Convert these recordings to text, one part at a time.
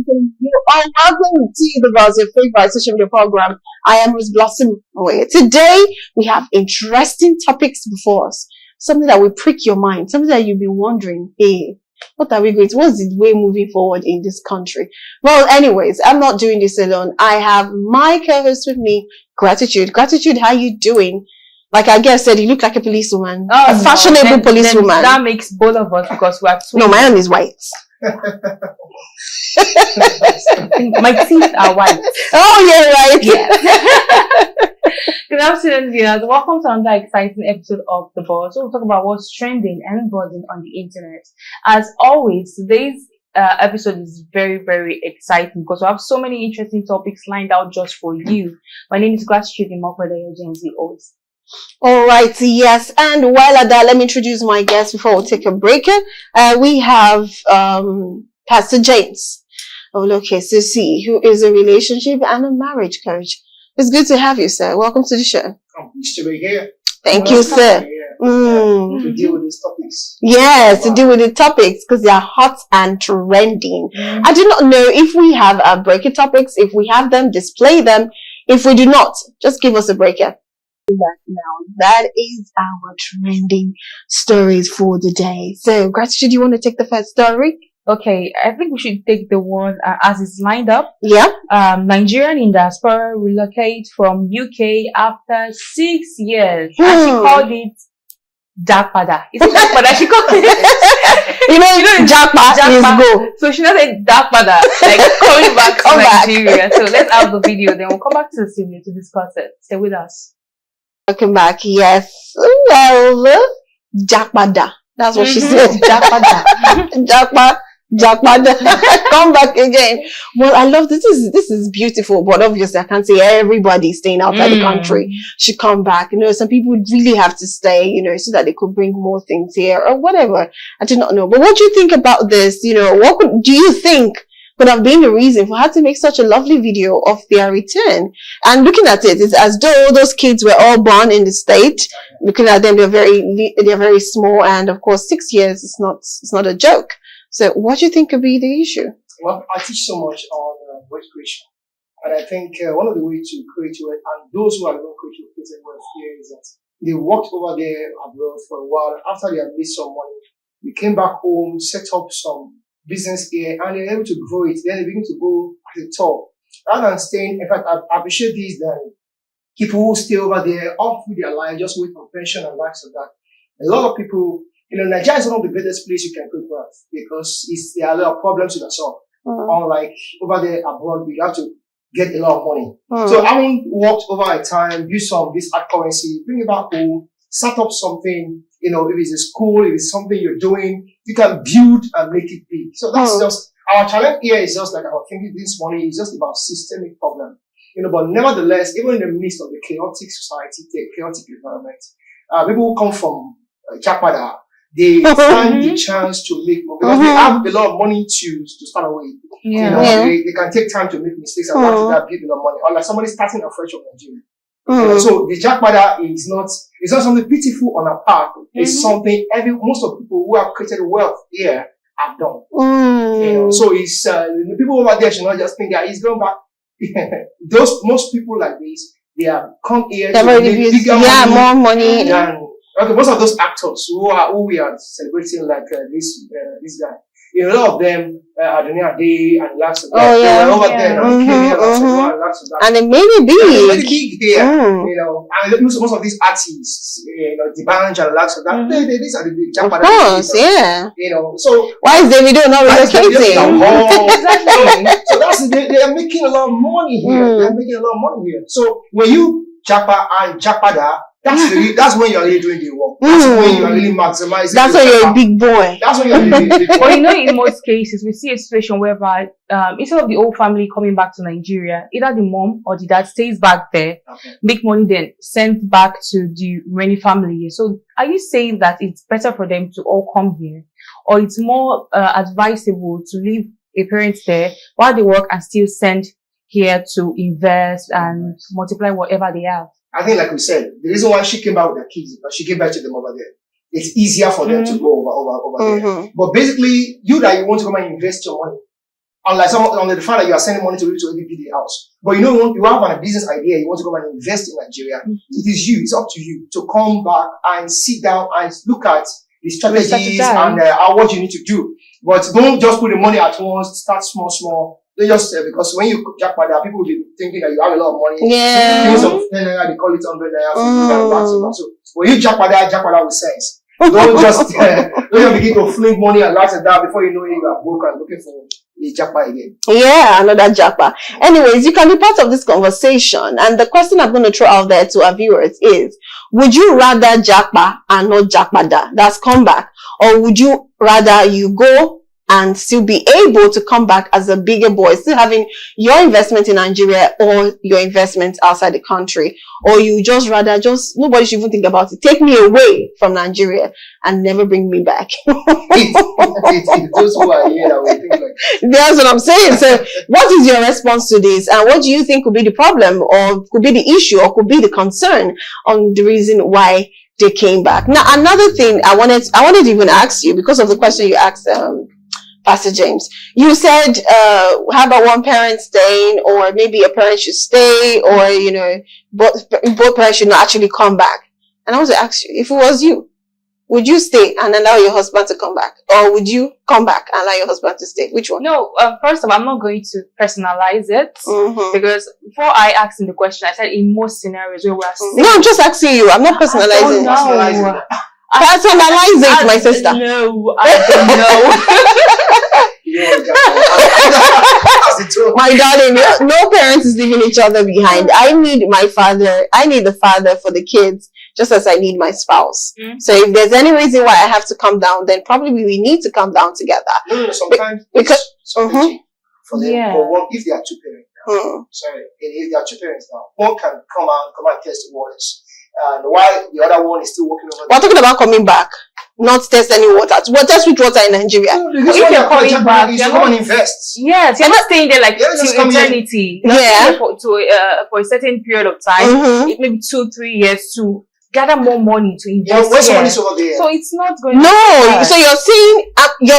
You are welcome to the Buzz, your favorite social media program. I am Miss Blossom Way. Today, we have interesting topics before us. Something that will prick your mind. Something that you'll be wondering, hey, what are we going to, what's the way moving forward in this country? Well, anyways, I'm not doing this alone. I have my co-host with me, Gratitude. Gratitude, how you doing? Like I guess said, you look like a policewoman. Oh, a fashionable then policewoman. That makes both of us because we are twins. No, my own is white. My teeth are white. Oh, you're right. Yes. Good afternoon, viewers. Welcome to another exciting episode of The Buzz. So we'll talk about what's trending and buzzing on the internet. As always, today's episode is very, very exciting because we have so many interesting topics lined out just for you. My name is Gratitude in Mokwede, Gen Z host. All right, yes. And while at that, let me introduce my guest before we take a break. We have Pastor James of Relocate, who is a relationship and a marriage coach. It's good to have you, sir. Welcome to the show. I'm pleased to be here. Thank you, sir. To deal with these topics. Yes, to deal with the topics because they are hot and trending. I do not know if we have our breaker topics. If we have them, display them. If we do not, just give us a breaker. Now that is our trending stories for the day. So, Gratitude, you want to take the first story? Okay, I think we should take the one as it's lined up. Yeah. Nigerian in Diaspora relocate from UK after 6 years. And she called it Diaspora. Is it Diaspora? She called it. you know Diaspora is go. So she not said Diaspora, like coming back to Nigeria. So let's have the video, then we'll come back to the studio to discuss it. Stay with us. Welcome back. Yes. Well, Diaspora. That's what she said. Diaspora. Jackpot. Come back again. Well, I love this. This is beautiful, but obviously I can't say everybody staying outside the country should come back. You know, some people really have to stay, you know, so that they could bring more things here or whatever. I do not know. But what do you think about this? You know, do you think could have been the reason for her to make such a lovely video of their return? And looking at it, it's as though those kids were all born in the state. Looking at them, they're very small, and of course, 6 years is not a joke. So what do you think could be the issue? Well, I teach so much on wealth creation. And I think one of the ways to create wealth, and those who are going to create wealth here, is that they worked over there abroad for a while. After they had made some money, they came back home, set up some business here, and they're able to grow it. Then they begin to go at the top. Rather than staying, in fact, I appreciate this than people who stay over there all through their life, just wait for pension and likes of that. A lot of people, you know, Nigeria is one of the greatest places you can create wealth because there are a lot of problems to solve. Unlike over there abroad, we have to get a lot of money. So having worked over a time, use some of this hard currency, bring it back home, start up something, you know, if it's a school, if it's something you're doing, you can build and make it big. So that's just, our challenge here is just like our thinking this morning is just about systemic problem. You know, but nevertheless, even in the midst of the chaotic society, the chaotic environment, people who come from Jakarta, they stand the chance to make money because they have a lot of money to start away. You know, they can take time to make mistakes and after that give a lot of money. Unlike somebody starting afresh from Nigeria. You know, so the Jakarta is not something pitiful on our part. It's something most of the people who have created wealth here have done. You know, so it's the people over there should not just think that he's going back. Most people like this, they have come here to make bigger money, more money. Okay, most of those actors who we are celebrating, like this guy, you know, a lot of them are doing a day and lots of that. They were over there and lots of that. And it made it big. It made it big here, you know. And most of these artists, you know, the band and lots of that, these are the big jump. Of course, yeah. You know, so why is Davido not relocating? So they are making a lot of money here. They're making a lot of money here. So when you Japa and Japada, that's when you're really doing the work. That's when you're really maximizing. That's when you're a big boy. That's when you're really big boy. But you know, in most cases, we see a situation whereby instead of the whole family coming back to Nigeria, either the mom or the dad stays back there, make money, then sent back to the remaining family. So are you saying that it's better for them to all come here? Or it's more advisable to leave a parent there while they work and still send here to invest and multiply whatever they have? I think, like we said, the reason why she came back with her kids is because she came back to them over there. It's easier for them to go over there. But basically, you want to come and invest your money, Unlike the fact that you are sending money to people to build a house. But you have a business idea, you want to come and invest in Nigeria. It is you, it's up to you to come back and sit down and look at the strategies and what you need to do. But don't just put the money at once, start small. Don't just because when you jackpot, people will be thinking that you have a lot of money. Yeah. Things of 10 naira, they call it 100 naira. So when you jackpot with sense. Don't just begin to fling money and lights and that before you know it, you are broke and looking for a jackpot again. Yeah, another jackpot. Anyways, you can be part of this conversation. And the question I'm going to throw out there to our viewers is, would you rather jackpot and not jackpot? That's comeback. Or would you rather you go and still be able to come back as a bigger boy, still having your investment in Nigeria or your investment outside the country? Or you just rather nobody should even think about it. Take me away from Nigeria and never bring me back. It's those who are here that will think like that. That's what I'm saying. So what is your response to this? And what do you think could be the problem or could be the issue or could be the concern on the reason why they came back? Now, another thing I wanted to even ask you because of the question you asked, Pastor James, you said, how about one parent staying, or maybe a parent should stay, or, both parents should not actually come back. And I want to ask you, if it was you, would you stay and allow your husband to come back? Or would you come back and allow your husband to stay? Which one? No, first of all, I'm not going to personalize it because before I asked him the question, I said in most scenarios where we're saying, no, I'm just asking you. I'm not personalizing it. Personalize it, my sister. No, I don't know. My darling, no parents is leaving each other behind. I need the father for the kids, just as I need my spouse. So if there's any reason why I have to come down, then probably we need to come down together. No, sometimes because for them, for one, if they are two parents now, if they are two parents now, one can come and test the waters. And while the other one is still working over there. We're talking about coming back, not test any water. Test with water in Nigeria. Because if you're coming back, you should come and invest. Yes, you're not staying there like to eternity. Yeah. For a certain period of time, maybe 2-3 years to gather more money to invest. Where's money over there? So it's not going. No, so you're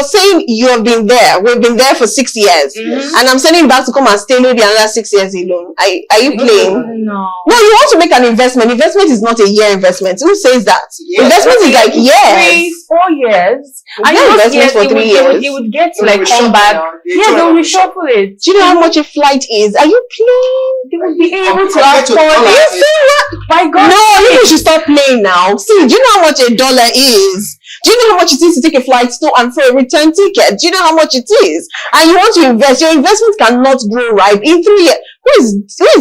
saying you have been there. We've been there for 6 years, and I'm sending you back to come and stay maybe another 6 years alone. Are you playing? No. No, you want to make an investment. Investment is not a year investment. Who says that? Investment is like years. 3-4 years. And investment for 3 years. You would get to like come back. Yeah, they'll reshuffle it. Do you know how much a flight is? Are you playing? They would be able to afford it. You see what? My God. No, you should stop playing now. See, do you know how much $1 is? Do you know how much it is to take a flight to and for a return ticket? Do you know how much it is? And you want to invest. Your investment cannot grow ripe in 3 years. Who is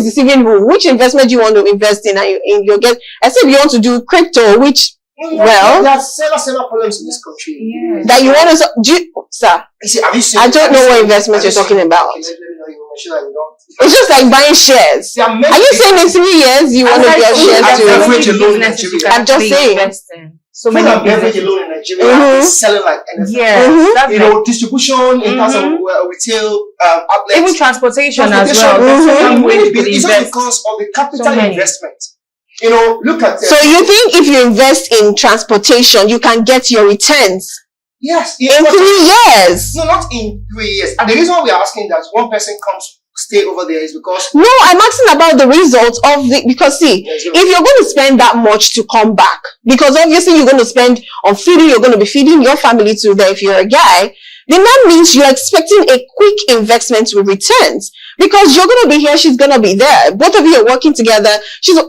deceiving who? Which investment do you want to invest in? And you'll get, except you want to do crypto, which, there are several problems in this country. Yeah. That you want to, sir. I don't know what investment you're talking about. It's just like buying shares. Are you saying in 3 years you want to get shares too? I'm just saying. So many beverage alone in Nigeria is selling like anything. Yeah, distribution in terms of retail outlets, even transportation as well. It's all because of the capital investment. Look at. So you think if you invest in transportation, you can get your returns? Yes. In 3 years. No, not in 3 years. And the reason why we are asking that one person comes stay over there is because no, I'm asking about the results of because see, if you're going to spend that much to come back, because obviously you're going to spend on feeding, you're going to be feeding your family too there if you're a guy, then that means you're expecting a quick investment with returns. Because you're going to be here, she's going to be there. Both of you are working together.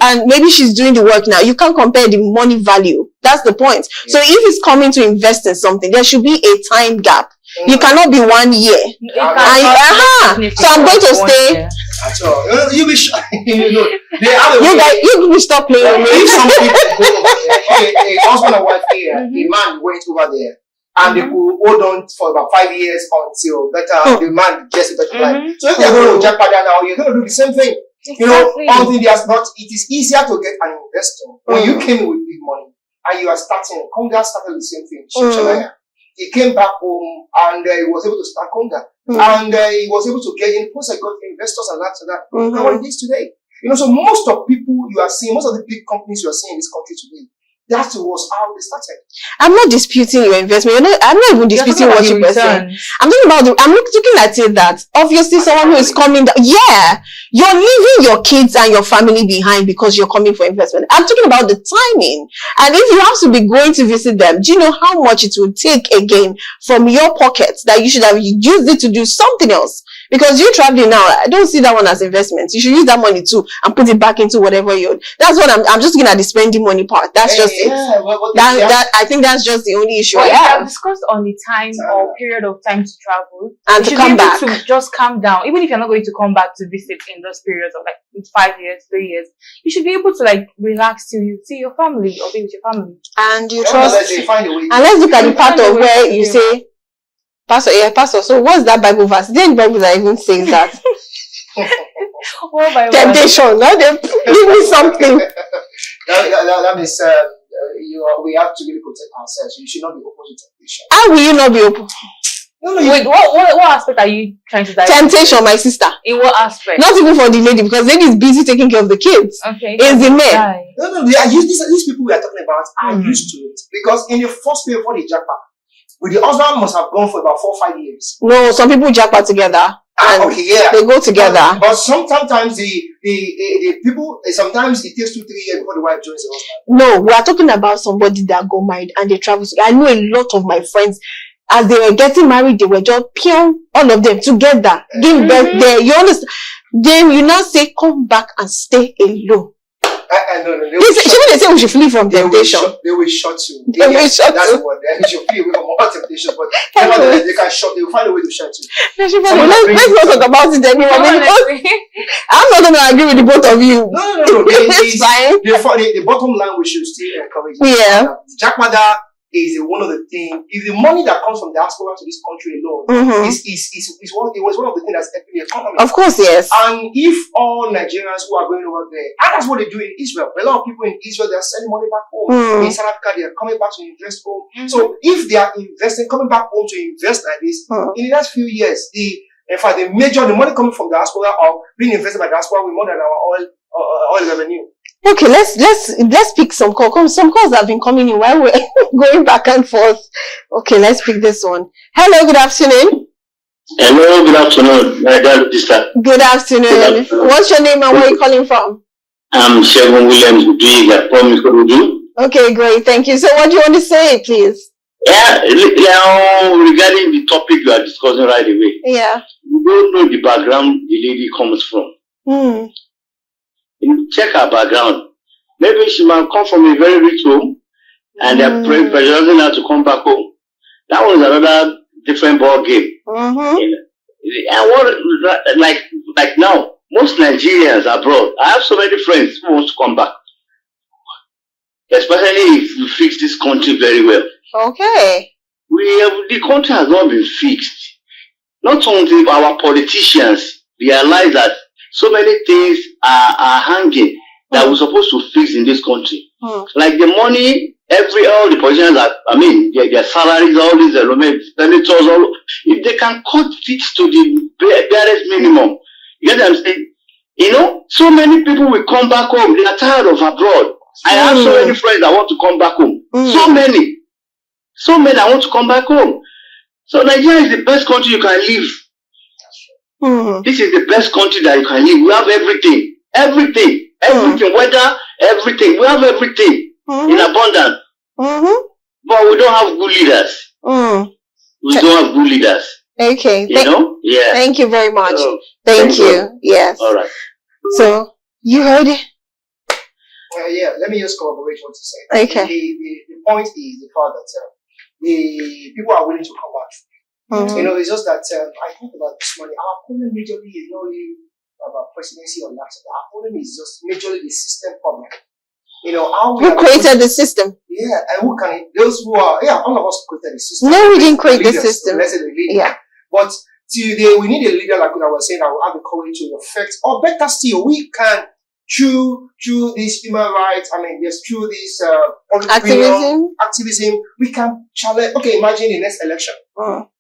And maybe she's doing the work now. You can't compare the money value. That's the point. Yeah. So if it's coming to invest in something, there should be a time gap. You cannot be 1 year. So I'm going to stay. You will stop playing with me. If some people go over there, a husband and wife here, a man went over there. And they could hold on for about 5 years until the man gets a better life. So if they're going to jackpot now, you're going to do the same thing. It is easier to get an investor when you came with big money and you are starting. Conga started the same thing. He came back home and he was able to start Conga. And he was able to get in. Plus, I got investors and that. Now what it is today. So most of people you are seeing, most of the big companies you are seeing in this country today, That was how they started. I'm not disputing your investment. I'm not even disputing what you were saying. I'm talking about I'm looking at it that obviously someone who is coming down, you're leaving your kids and your family behind because you're coming for investment. I'm talking about the timing. And if you have to be going to visit them, do you know how much it would take again from your pockets that you should have used it to do something else? Because you traveling now, I don't see that one as investment. You should use that money too and put it back into whatever that's what I'm just looking at the spending money part. That's just it. I think that's just the only issue I have. Discussed on the time or period of time to travel and to come back. To just calm down. Even if you're not going to come back to visit in those periods of like 5 years, 3 years, you should be able to like relax till you see your family or be with your family. And you trust. And let's look at the part of where you say, Pastor, so what's that Bible verse? Then Bible that even says that. Temptation, no? Give me something. That means we have to really protect ourselves. You should not be open to temptation. How will you not be open? No, wait, what aspect are you trying to dive Temptation, my sister. In what aspect? Not even for the lady, because the lady is busy taking care of the kids. Okay. It's the men. No, these people we are talking about are used to it. Because in the first period before the jackpot, with the husband must have gone for about 4 or 5 years. No, some people jackpot together. And they go together. But sometimes the people, sometimes it takes 2-3 years before the wife joins the husband. No, we are talking about somebody that got married and they travel together. I know a lot of my friends, as they were getting married, they were just all of them together, give birth there. You understand? Then you now say, come back and stay alone. No. They say we should flee from temptation. They will shut you. That's what they should flee away from all temptation. But nevertheless, they can shut. They will find a way to shut you. Let's not talk about it anymore. I'm not going to agree with the both of you. No. It's fine. The bottom line we should still encourage. Yeah. Jack Mada is one of the things. If the money that comes from diaspora to this country alone is one of the things that's helping the economy. Of course, yes. And if all Nigerians who are going over there, and that's what they do in Israel. A lot of people in Israel, they are sending money back home. In South Africa, they are coming back to invest home. So if they are coming back home to invest like this, in the last few years, the money coming from diaspora or being invested by diaspora will more than our oil revenue. Okay, let's pick some calls. Some calls have been coming in while we're going back and forth. Okay, let's pick this one. Hello, good afternoon. Hello, good afternoon. Good afternoon. What's your name and where are you calling from? I'm Shegun Williams from. Okay, great. Thank you. So what do you want to say, please? Yeah, regarding the topic you are discussing right away. Yeah. You don't know the background the lady comes from. You check her background. Maybe she might come from a very rich home and they're pressurizing her to come back home. That was another different ball game. And what, like now, most Nigerians abroad, I have so many friends who want to come back. Especially if you fix this country very well. Okay. The country has not been fixed. Not until our politicians realize that so many things are hanging that we're supposed to fix in this country. Like the money, all the politicians their salaries, all these expenditures, if they can cut it to the barest minimum, you get what I'm saying? You know, so many people will come back home. They are tired of abroad. I have so many friends that want to come back home. So many I want to come back home. So Nigeria is the best country you can live. This is the best country that you can live. We have everything, weather, everything. We have everything in abundance. But we don't have good leaders. We don't have good leaders. Okay. Yeah. Thank you very much. Thank you. Yes. All right. So you heard it. Yeah. Let me just corroborate what you said. Okay. The point is the fact that the people are willing to come back. You know, it's just that I think about this money. Our problem majorly is not really about presidency or not. Our problem is just majorly the system problem. You know, who created the system? Yeah, and who can those who are all of us created the system. No, we didn't create the system. Let's say the leader. Yeah. But today we need a leader like I was saying that will have the courage to affect, or better still, we can through this human rights, through this activism, we can challenge. Okay, imagine the next election.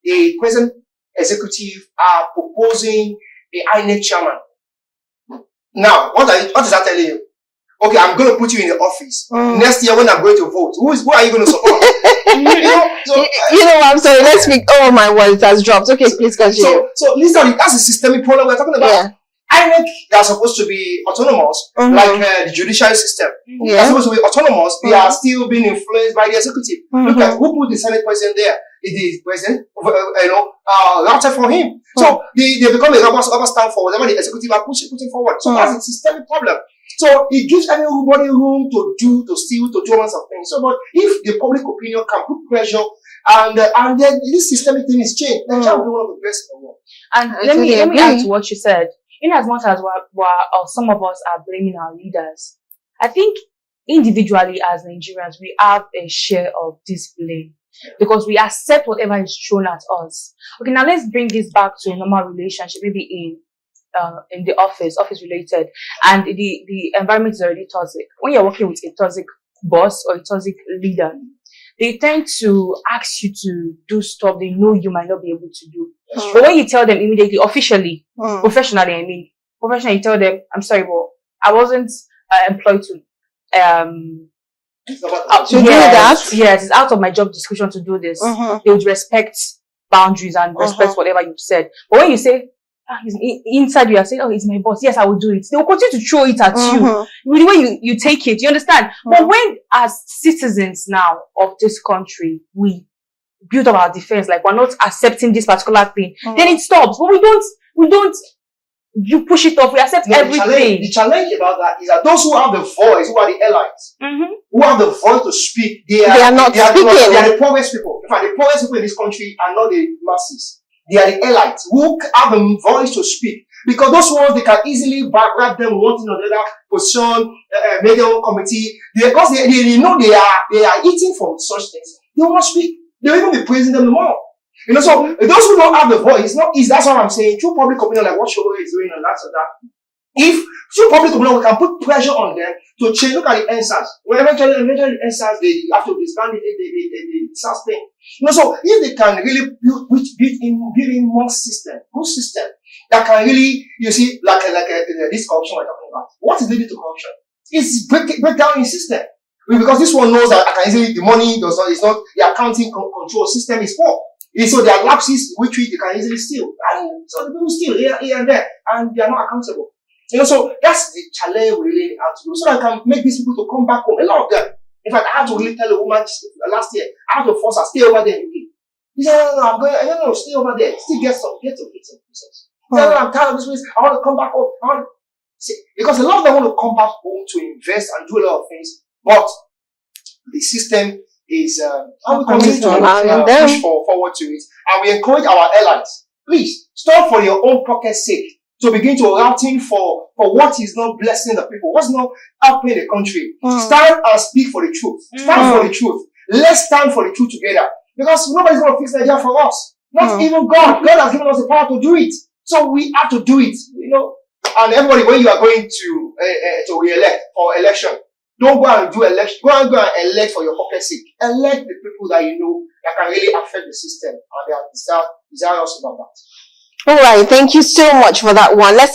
The present executive are proposing a INEC chairman. Now, what is that telling you? okay, I'm going to put you in the office. Next year when I'm going to vote, who are you going to support? You know what, I'm sorry, let's speak. Oh my word, it has dropped. Okay, please continue. So listen, that's a systemic problem we're talking about. Yeah. INEC, they are supposed to be autonomous, like the judiciary system. They're supposed to be autonomous. They are still being influenced by the executive. Look at who put the Senate president there. It is president, routed for him. So they become a rubber stamp for whatever the executive are putting forward. So that's a systemic problem. So it gives everybody room to steal, to do all sorts of things. So, but if the public opinion can put pressure and then this systemic thing is changed, Nigeria will be one of the best in the world. And let me add to what you said. In as much as some of us are blaming our leaders, I think individually as Nigerians, we have a share of this blame because we accept whatever is thrown at us. Okay, now let's bring this back to a normal relationship, maybe in the office related, and the environment is already toxic. When you're working with a toxic boss or a toxic leader, they tend to ask you to do stuff they know you might not be able to do. But when you tell them immediately, officially, professionally, you tell them, I'm sorry, but I wasn't employed to do that. Yes, it's out of my job description to do this. They would respect boundaries and respect whatever you've said. But when you say, inside you are saying, oh, it's my boss, yes, I will do it, they will continue to throw it at you. The way you take it, you understand? But when, as citizens now of this country, we build up our defense, like we're not accepting this particular thing, then it stops. But we don't you push it off, we accept everything. The challenge about that is that those who have the voice, who are the allies, who have the voice to speak, they are not speaking. They are the poorest people. In fact, the poorest people in this country are not the masses. They are the elites who have the voice to speak. Because those ones, they can easily grab them one thing or the other position, make their own committee. Because they know they are eating from such things. They will not speak. They will even be praising them more. You know, so those who don't have the voice, it's not easy. That's what I'm saying. Through public opinion, like what Shogo is doing and that. If through public opinion, we can put pressure on them to change. Look at the NSAS. Well, eventually the NSAS, they have to disband the SARS thing. You know, so if they can really build in more system, good system that can really, you see, like this corruption we're talking about. What is leading to corruption? It's break down in system. Because this one knows that I can easily, the money does not, it's not, the accounting control system is poor. So there are lapses which they can easily steal. And so the people steal here and there, and they are not accountable. You know, so that's the challenge we really have to do. So that I can make these people to come back home. A lot of them. In fact, I had to really tell a woman last year, I had to force her, stay over there in UK. He said, no, stay over there. Still get some process. He said, no, I'm tired of this place. I want to come back home. Because a lot of them want to come back home to invest and do a lot of things. But the system is push forward to it, and we encourage our allies. Please stop for your own pocket's sake to begin to routing for what is not blessing the people, what's not helping the country. Stand and speak for the truth. Stand for the truth. Let's stand for the truth together, because nobody's going to fix Nigeria for us. Not even God. God has given us the power to do it, so we have to do it. You know, and everybody, when you are going to re-elect for election, don't go and do election. Go and elect for your pocket sake. Elect the people that you know that can really affect the system, and they are desirous about that. All right. Thank you so much for that one. Let's